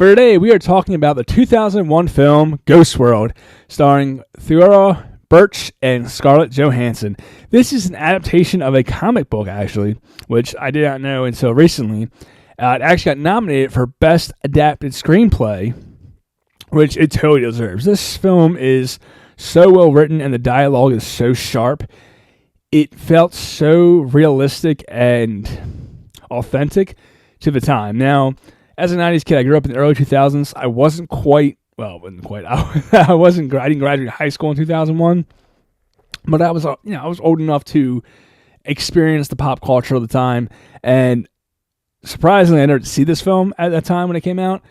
For today, we are talking about the 2001 film Ghost World, starring Thora Birch and Scarlett Johansson. This is an adaptation of a comic book, actually, which I did not know until recently. It actually got nominated for Best Adapted Screenplay, which it totally deserves. This film is so well written and the dialogue is so sharp. It felt so realistic and authentic to the time. Now, as a 90s kid, I grew up in the early 2000s. I wasn't quite. I didn't graduate high school in 2001, but I was old enough to experience the pop culture of the time. And surprisingly, I never see this film at that time when it came out.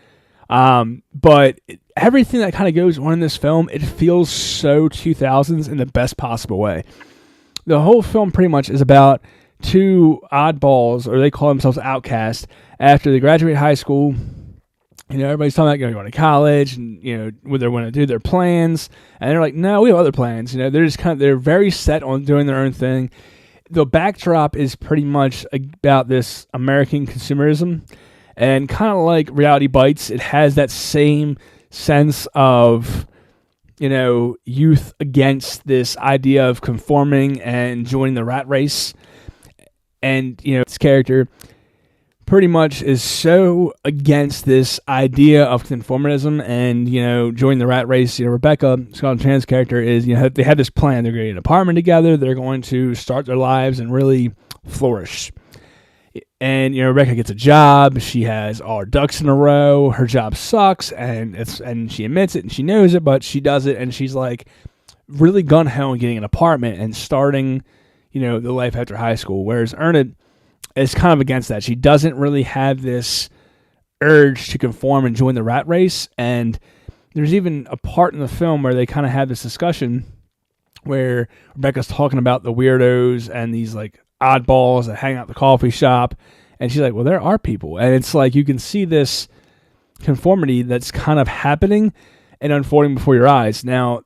But everything that kind of goes on in this film, it feels so 2000s in the best possible way. The whole film pretty much is about two oddballs, or they call themselves outcasts, after they graduate high school. Everybody's talking about going to college and, what they want to do, their plans. And they're like, no, we have other plans. They're just they're very set on doing their own thing. The backdrop is pretty much about this American consumerism. And kind of like Reality Bites, it has that same sense of, youth against this idea of conforming and joining the rat race. And, this character pretty much is so against this idea of conformism and, joining the rat race. Rebecca, Scarlett Johansson's character, is, they have this plan. They're going to get an apartment together. They're going to start their lives and really flourish. And, Rebecca gets a job. She has all her ducks in a row. Her job sucks, and she admits it, and she knows it, but she does it, and she's, like, really gun-ho on getting an apartment and starting, the life after high school. Whereas Ernest is kind of against that. She doesn't really have this urge to conform and join the rat race. And there's even a part in the film where they kind of have this discussion where Rebecca's talking about the weirdos and these, like, oddballs that hang out at the coffee shop. And she's like, well, there are people. And it's like you can see this conformity that's kind of happening and unfolding before your eyes. Now,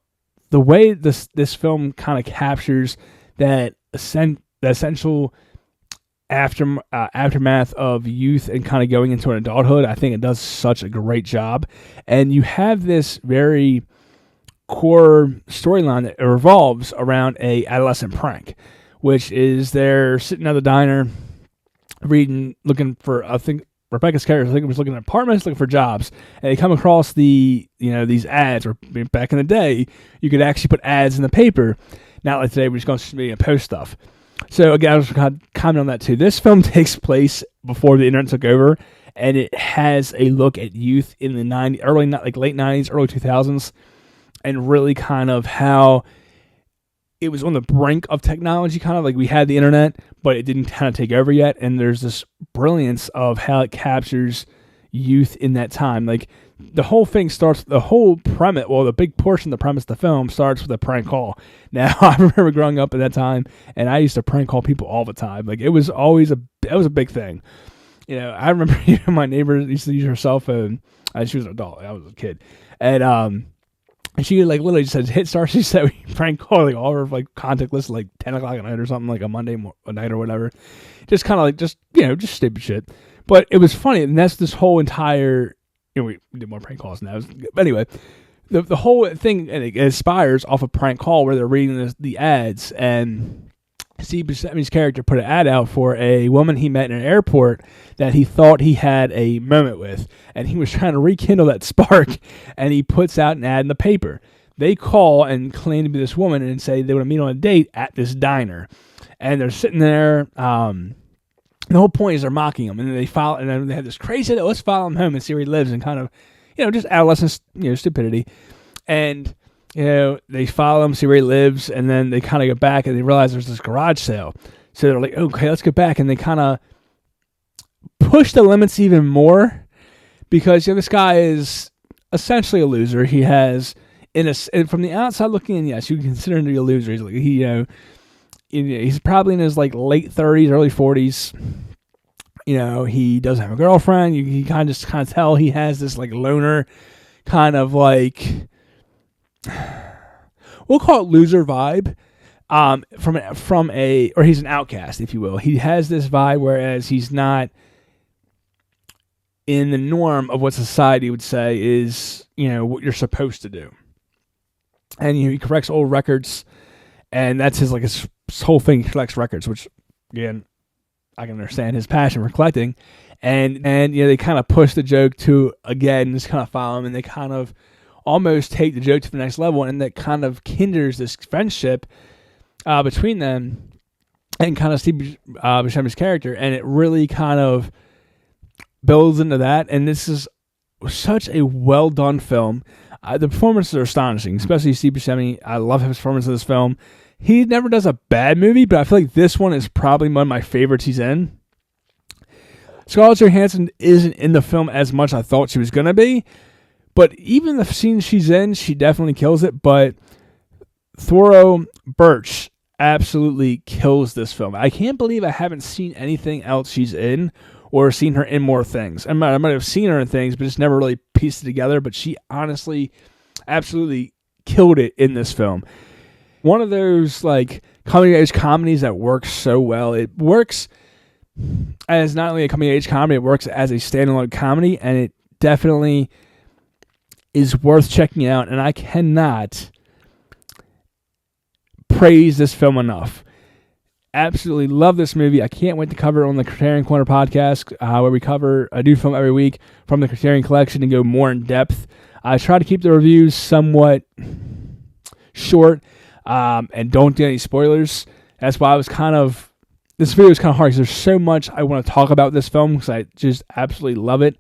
the way this film kind of captures that essential aftermath of youth and kind of going into an adulthood, I think it does such a great job. And you have this very core storyline that revolves around a adolescent prank, which is they're sitting at the diner looking for, I think Rebecca's character, was looking at apartments, looking for jobs, and they come across these ads. Or back in the day, you could actually put ads in the paper. Not like today, we're just going to post stuff. So again, I was kind of comment on that too. This film takes place before the internet took over, and it has a look at youth in the late 90s, early 2000s, and really kind of how it was on the brink of technology, kind of like we had the internet, but it didn't kind of take over yet. And there's this brilliance of how it captures youth in that time. Like, the whole thing starts, the whole premise, the big portion of the premise of the film starts with a prank call. Now, I remember growing up at that time, and I used to prank call people all the time. Like, it was always a big thing. I remember my neighbor used to use her cell phone. She was an adult. I was a kid. And she literally just said hit star. She said we prank call like all her contact list like 10 o'clock at night or something, like a Monday night or whatever. Just kind of just stupid shit. But it was funny, and that's this whole entire. We did more prank calls now. But anyway, the whole thing, and it inspires off a prank call where they're reading the ads, and Steve Buscemi's character put an ad out for a woman he met in an airport that he thought he had a moment with, and he was trying to rekindle that spark, and he puts out an ad in the paper. They call and claim to be this woman and say they want to meet on a date at this diner, and they're sitting there. The whole point is they're mocking him, and then they have this crazy, let's follow him home and see where he lives, and kind of, just adolescent, stupidity. And, they follow him, see where he lives, and then they kind of go back and they realize there's this garage sale. So they're like, okay, let's get back. And they kind of push the limits even more because, this guy is essentially a loser. He has, from the outside looking in, yes, you can consider him to be a loser. He's like, he's probably in his late 30s, early 40s. He doesn't have a girlfriend. You kind of tell he has this loner kind of we'll call it loser vibe. Or he's an outcast, if you will. He has this vibe, whereas he's not in the norm of what society would say is, what you're supposed to do. And he corrects old records, and that's his whole thing. He collects records, which again, I can understand his passion for collecting. And they kind of push the joke to, again, just kind of follow him, and they kind of almost take the joke to the next level, and that kind of kindles this friendship between them and kind of Steve Buscemi's character, and it really kind of builds into that. And this is such a well done film. The performances are astonishing, especially Steve Buscemi. I love his performance in this film. He never does a bad movie, but I feel like this one is probably one of my favorites he's in. Scarlett Johansson isn't in the film as much as I thought she was going to be, but even the scenes she's in, she definitely kills it. But Thora Birch absolutely kills this film. I can't believe I haven't seen anything else she's in or seen her in more things. I might have seen her in things, but just never really pieced it together. But she honestly absolutely killed it in this film. One of those coming-of-age comedies that works so well. It works as not only a coming-of-age comedy, it works as a standalone comedy, and it definitely is worth checking out. And I cannot praise this film enough. Absolutely love this movie. I can't wait to cover it on the Criterion Corner podcast, where we cover a new film every week from the Criterion Collection and go more in depth. I try to keep the reviews somewhat short and don't do any spoilers. That's why this video is kind of hard because there's so much I want to talk about this film because I just absolutely love it.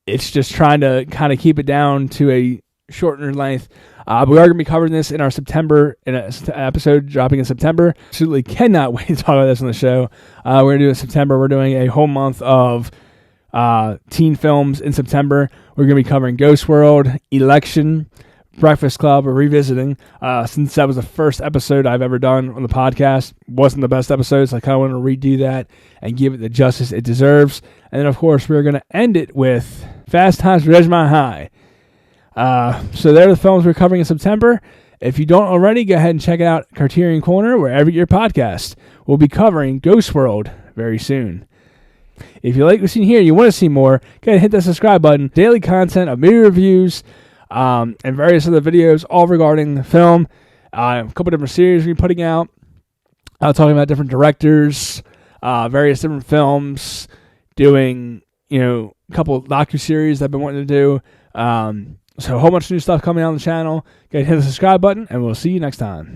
It's just trying to kind of keep it down to a shorter length. We are going to be covering this in our September, in an episode dropping in September. Absolutely cannot wait to talk about this on the show. We're going to do it in September. We're doing a whole month of teen films in September. We're going to be covering Ghost World, Election, Breakfast Club. We're revisiting. Since that was the first episode I've ever done on the podcast, wasn't the best episode, so I kind of want to redo that and give it the justice it deserves. And then, of course, we're going to end it with Fast Times at Ridgemont High. So there are the films we're covering in September. If you don't already, go ahead and check out Criterion Corner wherever you get your podcast. We'll be covering Ghost World very soon. If you like what you've seen here and you want to see more, go ahead and hit that subscribe button. Daily content of movie reviews and various other videos all regarding the film. A couple different series we're putting out. Talking about different directors, various different films, doing, a couple docu-series I've been wanting to do. So a whole bunch of new stuff coming on the channel. Go ahead and hit the subscribe button, and we'll see you next time.